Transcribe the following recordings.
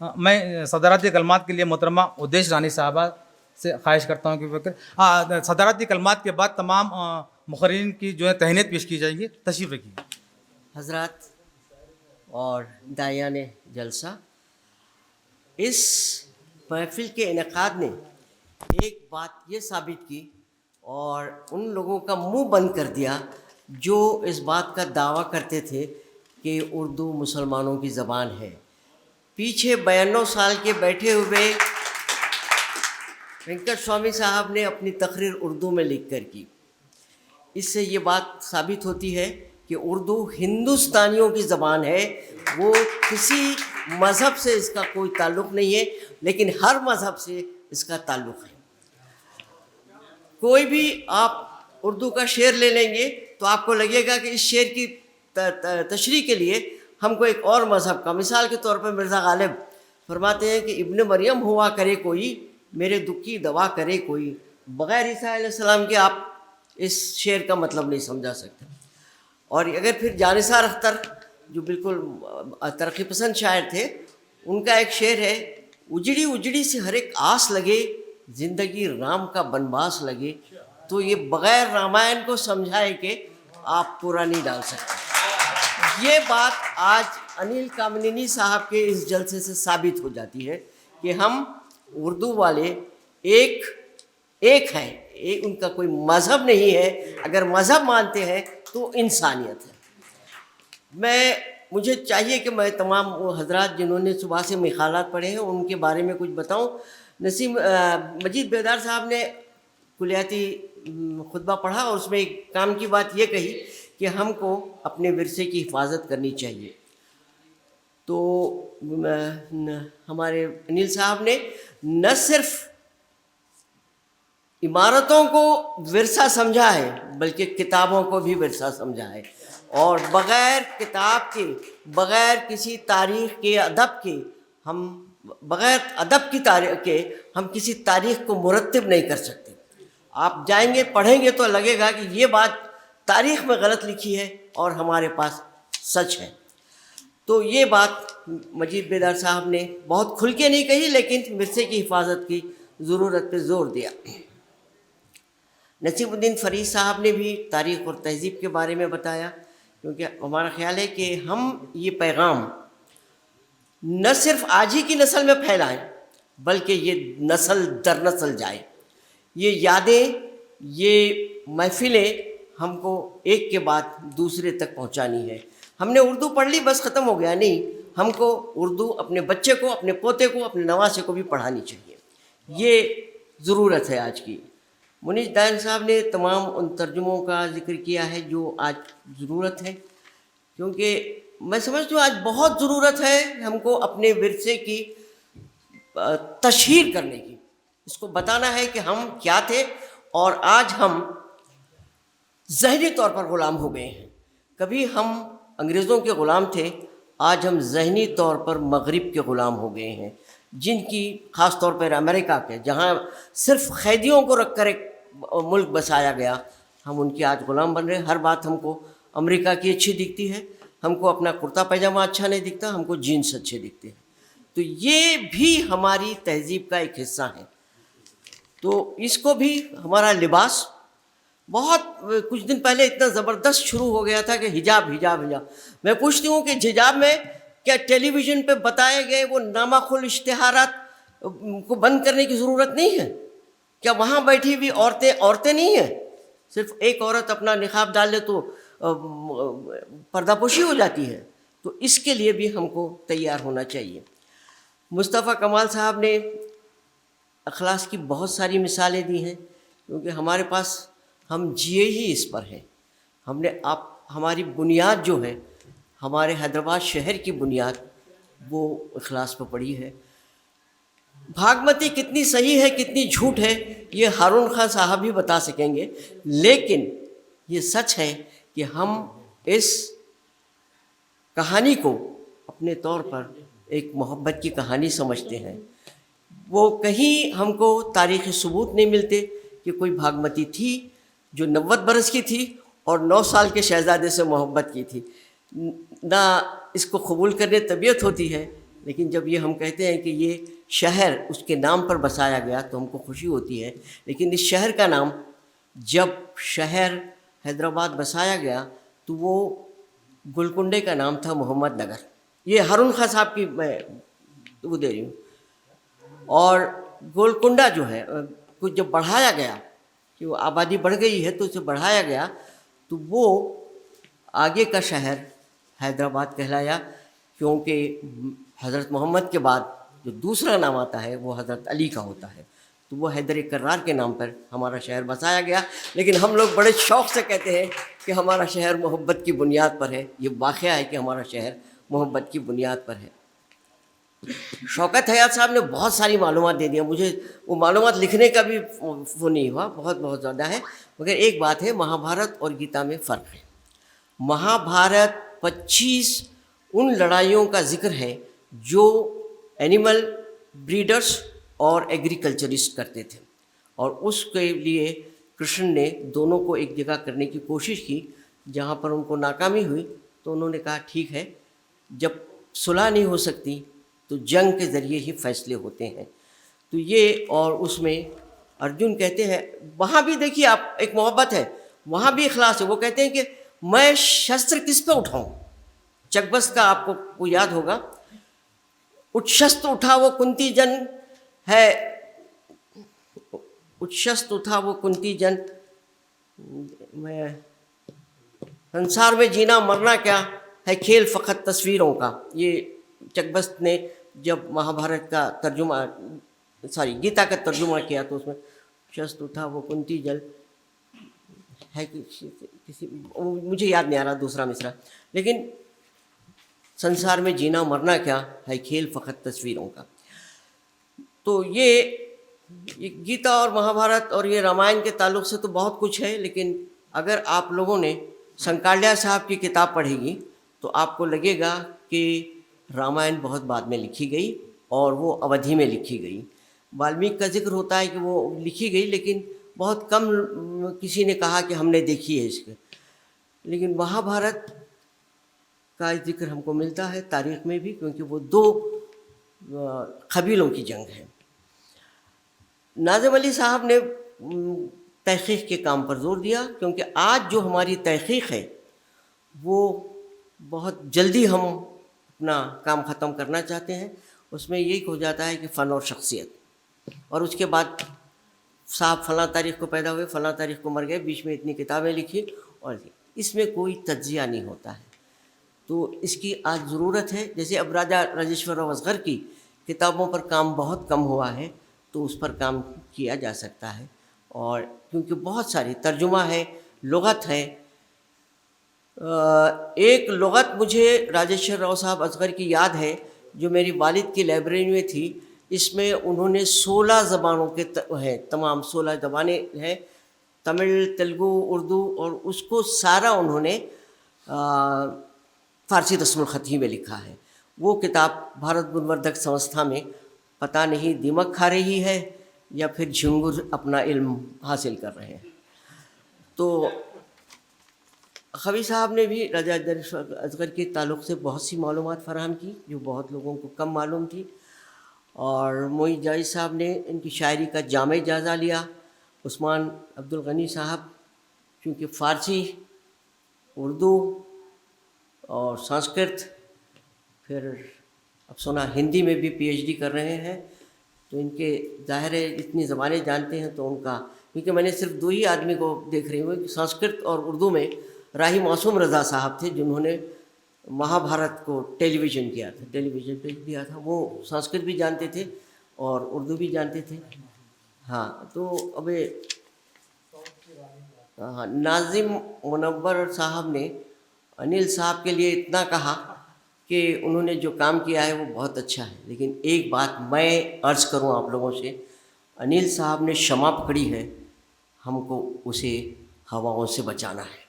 میں صدارتی کلمات کے لیے محترمہ ادیش رانی صاحبہ سے خواہش کرتا ہوں کہ صدارتی کلمات کے بعد تمام مقررین کی جو ہے تہنیت پیش کی جائے گی. تشریف رکھیے. حضرات اور داعیان جلسہ، اس محفل کے انعقاد نے ایک بات یہ ثابت کی اور ان لوگوں کا منہ بند کر دیا جو اس بات کا دعویٰ کرتے تھے کہ اردو مسلمانوں کی زبان ہے. پیچھے 92 سال کے بیٹھے ہوئے وینکٹ سوامی صاحب نے اپنی تقریر اردو میں لکھ کر کی. اس سے یہ بات ثابت ہوتی ہے کہ اردو ہندوستانیوں کی زبان ہے، وہ کسی مذہب سے اس کا کوئی تعلق نہیں ہے، لیکن ہر مذہب سے اس کا تعلق ہے. کوئی بھی آپ اردو کا شعر لے لیں گے تو آپ کو لگے گا کہ اس شعر کی تشریح کے لیے ہم کو ایک اور مذہب کا، مثال کے طور پر مرزا غالب فرماتے ہیں کہ ابن مریم ہوا کرے کوئی، میرے دکھ کی دوا کرے کوئی. بغیر عیسیٰ علیہ السلام کے آپ اس شعر کا مطلب نہیں سمجھا سکتے. اور اگر پھر جانثار اختر جو بالکل ترقی پسند شاعر تھے، ان کا ایک شعر ہے، اجڑی اجڑی سے ہر ایک آس لگے، زندگی رام کا بنواس لگے. تو یہ بغیر رامائن کو سمجھائے کہ آپ پورا نہیں ڈال سکتے. یہ بات آج انل کامنینی صاحب کے اس جلسے سے ثابت ہو جاتی ہے کہ ہم اردو والے ایک ہیں، ان کا کوئی مذہب نہیں ہے. اگر مذہب مانتے ہیں تو انسانیت ہے. مجھے چاہیے کہ میں تمام وہ حضرات جنہوں نے صبح سے مقالات پڑھے ہیں ان کے بارے میں کچھ بتاؤں. مجید بیدار صاحب نے کلیاتی خطبہ پڑھا اور اس میں ایک کام کی بات یہ کہی کہ ہم کو اپنے ورثے کی حفاظت کرنی چاہیے. تو ہمارے انل صاحب نے نہ صرف عمارتوں کو ورثہ سمجھا ہے بلکہ کتابوں کو بھی ورثہ سمجھا ہے. اور بغیر کتاب کے، بغیر کسی تاریخ کے، ادب کے، بغیر ادب کی تاریخ کے ہم کسی تاریخ کو مرتب نہیں کر سکتے. آپ جائیں گے پڑھیں گے تو لگے گا کہ یہ بات تاریخ میں غلط لکھی ہے اور ہمارے پاس سچ ہے. تو یہ بات مجید بیدار صاحب نے بہت کھل کے نہیں کہی، لیکن ورثے کی حفاظت کی ضرورت پہ زور دیا. نصیب الدین فرید صاحب نے بھی تاریخ اور تہذیب کے بارے میں بتایا، کیونکہ ہمارا خیال ہے کہ ہم یہ پیغام نہ صرف آج ہی کی نسل میں پھیلائیں بلکہ یہ نسل در نسل جائے. یہ یادیں، یہ محفلیں ہم کو ایک کے بعد دوسرے تک پہنچانی ہے. ہم نے اردو پڑھ لی بس ختم ہو گیا، نہیں، ہم کو اردو اپنے بچے کو، اپنے پوتے کو، اپنے نواسے کو بھی پڑھانی چاہیے. یہ ضرورت ہے آج کی. منیش دائن صاحب نے تمام ان ترجموں کا ذکر کیا ہے جو آج ضرورت ہے، کیونکہ میں سمجھتا ہوں آج بہت ضرورت ہے ہم کو اپنے ورثے کی تشہیر کرنے کی. اس کو بتانا ہے کہ ہم کیا تھے اور آج ہم ذہنی طور پر غلام ہو گئے ہیں. کبھی ہم انگریزوں کے غلام تھے، آج ہم ذہنی طور پر مغرب کے غلام ہو گئے ہیں، جن کی خاص طور پر امریکہ کے، جہاں صرف قیدیوں کو رکھ کر ایک ملک بسایا گیا، ہم ان کی آج غلام بن رہے ہیں. ہر بات ہم کو امریکہ کی اچھی دکھتی ہے، ہم کو اپنا کرتا پائجامہ اچھا نہیں دکھتا، ہم کو جینس اچھے دکھتے ہیں. تو یہ بھی ہماری تہذیب کا ایک حصہ ہے. تو اس کو بھی ہمارا لباس بہت کچھ دن پہلے اتنا زبردست شروع ہو گیا تھا کہ حجاب حجاب حجاب. میں پوچھتی ہوں کہ حجاب میں کیا ٹیلی ویژن پہ بتائے گئے وہ نامعقول اشتہارات کو بند کرنے کی ضرورت نہیں ہے؟ کیا وہاں بیٹھی ہوئی عورتیں نہیں ہیں؟ صرف ایک عورت اپنا نقاب ڈال لے تو پردہ پوشی ہو جاتی ہے. تو اس کے لیے بھی ہم کو تیار ہونا چاہیے. مصطفیٰ کمال صاحب نے اخلاص کی بہت ساری مثالیں دی ہیں، کیونکہ ہمارے پاس ہم جیے ہی اس پر ہیں. ہماری بنیاد جو ہے، ہمارے حیدرآباد شہر کی بنیاد وہ اخلاص پہ پڑی ہے. بھاگمتی کتنی صحیح ہے کتنی جھوٹ ہے یہ ہارون خان صاحب بھی بتا سکیں گے، لیکن یہ سچ ہے کہ ہم اس کہانی کو اپنے طور پر ایک محبت کی کہانی سمجھتے ہیں. وہ کہیں ہم کو تاریخی ثبوت نہیں ملتے کہ کوئی بھاگمتی تھی جو 90 برس کی تھی اور 9 سال کے شہزادے سے محبت کی تھی. نہ اس کو قبول کرنے طبیعت ہوتی ہے لیکن جب یہ ہم کہتے ہیں کہ یہ شہر اس کے نام پر بسایا گیا تو ہم کو خوشی ہوتی ہے. لیکن اس شہر کا نام جب شہر حیدرآباد بسایا گیا تو وہ گولکنڈے کا نام تھا محمد نگر. یہ ہارون خان صاحب کی میں وہ دے رہی ہوں. اور گولکنڈہ جو ہے کچھ جب بڑھایا گیا کہ وہ آبادی بڑھ گئی ہے تو اسے بڑھایا گیا تو وہ آگے کا شہر حیدرآباد کہلایا, کیونکہ حضرت محمد کے بعد جو دوسرا نام آتا ہے وہ حضرت علی کا ہوتا ہے. تو وہ حیدر کرار کے نام پر ہمارا شہر بسایا گیا. لیکن ہم لوگ بڑے شوق سے کہتے ہیں کہ ہمارا شہر محبت کی بنیاد پر ہے. یہ واقعہ ہے کہ ہمارا شہر محبت کی بنیاد پر ہے. شوکت حیات صاحب نے بہت ساری معلومات دے دیا, مجھے وہ معلومات لکھنے کا بھی وہ نہیں ہوا, بہت زیادہ ہے. مگر ایک بات ہے, مہابھارت اور گیتا میں فرق ہے. مہابھارت 25 ان لڑائیوں کا ذکر ہے جو اینیمل بریڈرس اور ایگریکلچرسٹ کرتے تھے, اور اس کے لیے کرشن نے دونوں کو ایک جگہ کرنے کی کوشش کی. جہاں پر ان کو ناکامی ہوئی تو انہوں نے کہا ٹھیک ہے, جب صلح نہیں ہو سکتی تو جنگ کے ذریعے ہی فیصلے ہوتے ہیں. تو یہ, اور اس میں ارجن کہتے ہیں, وہاں بھی دیکھیے آپ ایک محبت ہے, وہاں بھی اخلاص ہے. وہ کہتے ہیں کہ میں شستر کس پہ اٹھاؤں. چکبست کا آپ کو یاد ہوگا, اچھست اٹھا وہ کنتی جن ہے, اچھست اٹھا وہ کنتی جن, میں سنسار میں جینا مرنا کیا ہے کھیل فقط تصویروں کا. یہ چکبست نے جب مہابھارت کا ترجمہ گیتا کا ترجمہ کیا تو اس میں شست اٹھا وہ کنتی جل ہے, کسی مجھے یاد نہیں آ رہا دوسرا مصرع, لیکن سنسار میں جینا مرنا کیا ہے کھیل فقط تصویروں کا. تو یہ گیتا اور مہابھارت اور یہ رامائن کے تعلق سے تو بہت کچھ ہے, لیکن اگر آپ لوگوں نے سنکالیہ صاحب کی کتاب پڑھے گی تو آپ کو لگے گا کہ رامائن بہت بعد میں لکھی گئی اور وہ اودھی میں لکھی گئی. والمیک کا ذکر ہوتا ہے کہ وہ لکھی گئی, لیکن بہت کم کسی نے کہا کہ ہم نے دیکھی ہے اس کے. لیکن مہابھارت کا ذکر ہم کو ملتا ہے تاریخ میں بھی, کیونکہ وہ 2 قبیلوں کی جنگ ہے. ناظم علی صاحب نے تحقیق کے کام پر زور دیا, کیونکہ آج جو ہماری تحقیق ہے وہ بہت جلدی ہم اپنا کام ختم کرنا چاہتے ہیں. اس میں یہی ہو جاتا ہے کہ فن اور شخصیت, اور اس کے بعد صاحب فلاں تاریخ کو پیدا ہوئے, فلاں تاریخ کو مر گئے, بیچ میں اتنی کتابیں لکھی, اور اس میں کوئی تجزیہ نہیں ہوتا ہے. تو اس کی آج ضرورت ہے. جیسے اب راجا راجیشور راؤ اصغر کی کتابوں پر کام بہت کم ہوا ہے, تو اس پر کام کیا جا سکتا ہے. اور کیونکہ بہت ساری ترجمہ ہے, لغت ہے. ایک لغت مجھے راجیشور راؤ صاحب اصغر کی یاد ہے جو میری والد کی لائبریری میں تھی. اس میں انہوں نے 16 زبانوں کے ہیں, تمام 16 زبانیں ہیں, تمل, تیلگو, اردو, اور اس کو سارا انہوں نے فارسی رسم الخط میں لکھا ہے. وہ کتاب بھارت گنوردھک سنستھا میں پتہ نہیں دیمک کھا رہی ہے یا پھر جھنگر اپنا علم حاصل کر رہے ہیں. تو خوی صاحب نے بھی راجا اصغر کے تعلق سے بہت سی معلومات فراہم کی جو بہت لوگوں کو کم معلوم تھی. اور معین جائز صاحب نے ان کی شاعری کا جامع جائزہ لیا. عثمان عبد الغنی صاحب چونکہ فارسی, اردو اور سنسکرت, پھر اب سنا ہندی میں بھی PhD کر رہے ہیں, تو ان کے ظاہر ہے اتنی زبانیں جانتے ہیں. تو ان کا, کیونکہ میں نے صرف 2 ہی آدمی کو دیکھ رہی ہوں کہ سنسکرت اور اردو میں راہی معصوم رضا صاحب تھے جنہوں نے مہابھارت کو ٹیلی ویژن کیا تھا, ٹیلی ویژن پہ دیا تھا. وہ سنسکرت بھی جانتے تھے اور اردو بھی جانتے تھے. ہاں, تو اب ناظم منور صاحب نے انل صاحب کے لیے اتنا کہا کہ انہوں نے جو کام کیا ہے وہ بہت اچھا ہے. لیکن ایک بات میں عرض کروں آپ لوگوں سے, انل صاحب نے شمع پکڑی ہے, ہم کو اسے ہواؤں سے بچانا ہے.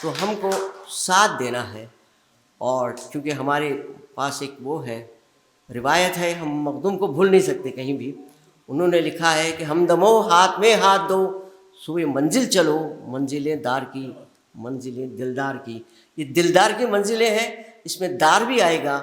تو ہم کو ساتھ دینا ہے. اور چونکہ ہمارے پاس ایک وہ ہے روایت ہے, ہم مخدوم کو بھول نہیں سکتے کہیں بھی. انہوں نے لکھا ہے کہ ہمدمو ہاتھ میں ہاتھ دو, سوئے منزل چلو, منزلیں دار کی, منزلیں دلدار کی. یہ دلدار کی منزلیں ہیں, اس میں دار بھی آئے گا